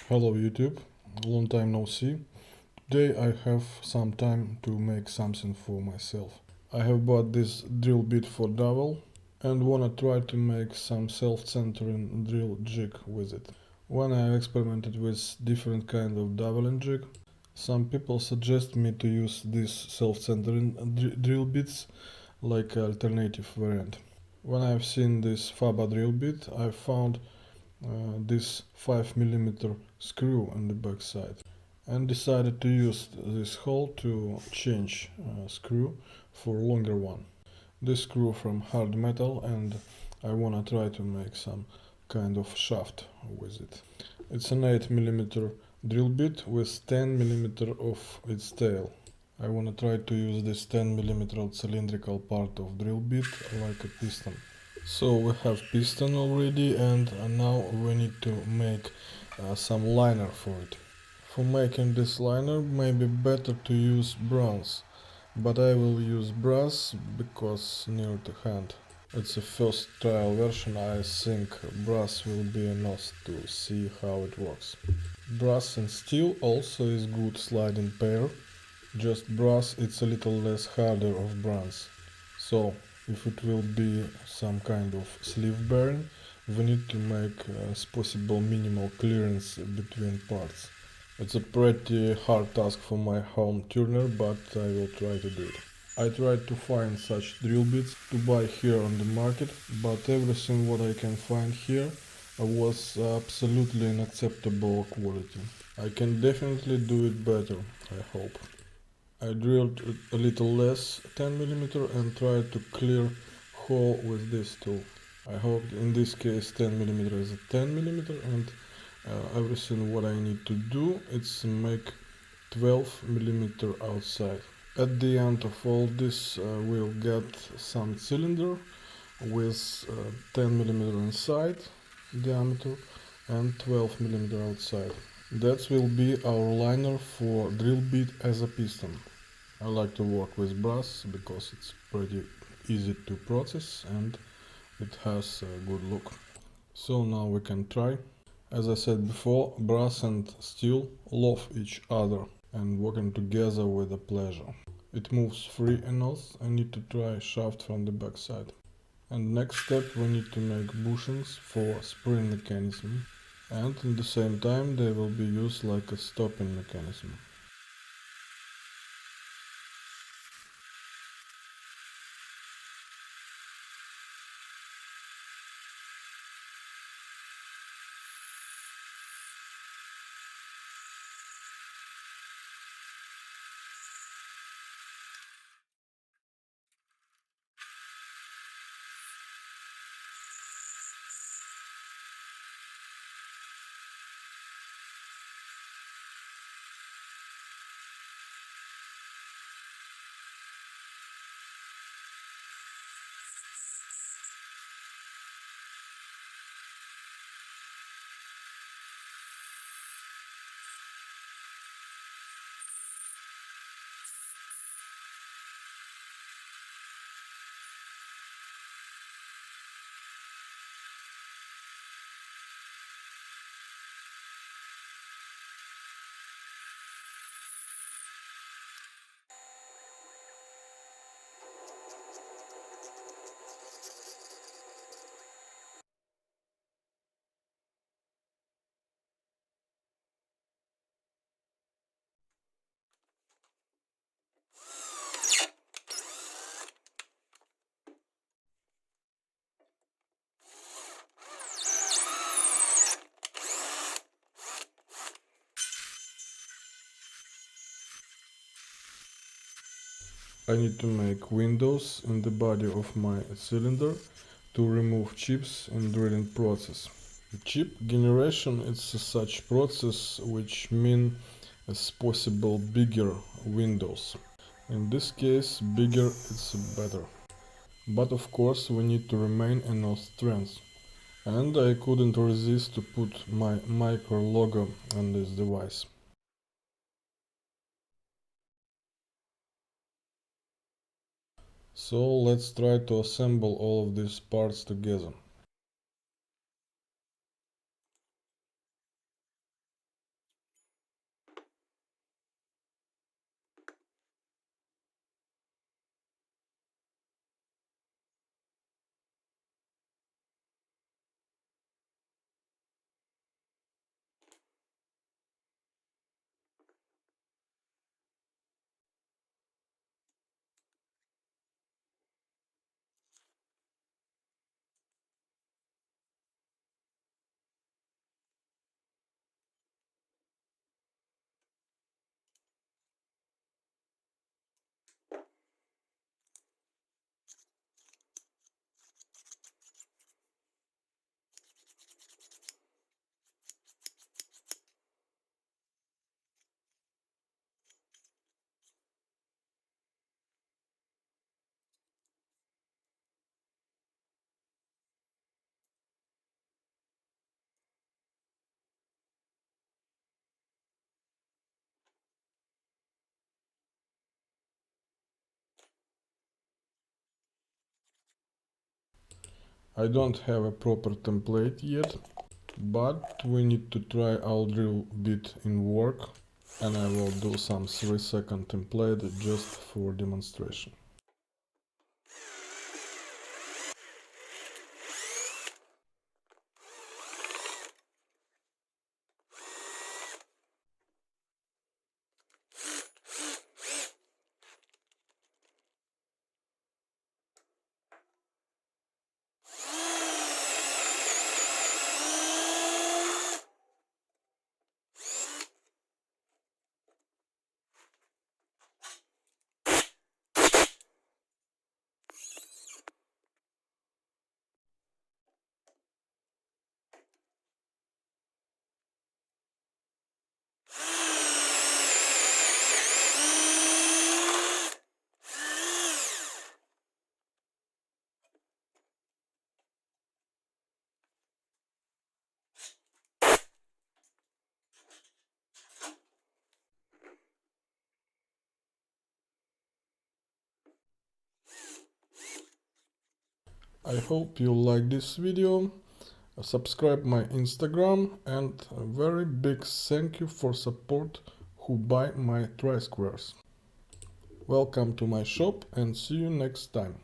Hello YouTube, long time no see. Today I have some time to make something for myself. I have bought this drill bit for dowel and wanna try to make some self-centering drill jig with it. When I experimented with different kind of doweling jig, some people suggest me to use these self-centering drill bits like alternative variant. When I've seen this Faba drill bit, I found this 5 mm screw on the back side and decided to use this hole to change screw for longer one. This screw from hard metal, and I wanna try to make some kind of shaft with it. It's an 8 mm drill bit with 10 mm of its tail. I wanna try to use this 10 mm cylindrical part of drill bit like a piston. So we have piston already, and now we need to make some liner for it. For making this liner maybe better to use bronze, but I will use brass because near to hand. It's a first trial version. I think brass will be enough to see how it works. Brass and steel also is good sliding pair, just brass it's a little less harder of bronze. So if it will be some kind of sleeve bearing, we need to make as possible minimal clearance between parts. It's a pretty hard task for my home turner, but I will try to do it. I tried to find such drill bits to buy here on the market, but everything what I can find here was absolutely unacceptable quality. I can definitely do it better, I hope. I drilled a little less 10 mm and tried to clear hole with this tool. I hope in this case 10 mm is a 10 mm, and everything what I need to do is make 12 mm outside. At the end of all this we'll get some cylinder with 10 mm inside diameter and 12 mm outside. That will be our liner for drill bit as a piston. I like to work with brass because it's pretty easy to process and it has a good look. So now we can try. As I said before, brass and steel love each other and working together with a pleasure. It moves free enough. I need to try shaft from the back side. And next step we need to make bushings for spring mechanism, and at the same time they will be used like a stopping mechanism. I need to make windows in the body of my cylinder to remove chips in drilling process. The chip generation is such process which mean as possible bigger windows. In this case bigger is better. But of course we need to remain enough strength. And I couldn't resist to put my micro logo on this device. So let's try to assemble all of these parts together. I don't have a proper template yet, but we need to try our drill bit in work, and I will do some 3-second template just for demonstration. I hope you like this video. Subscribe my Instagram, and a very big thank you for support who buy my tri-squares. Welcome to my shop and see you next time.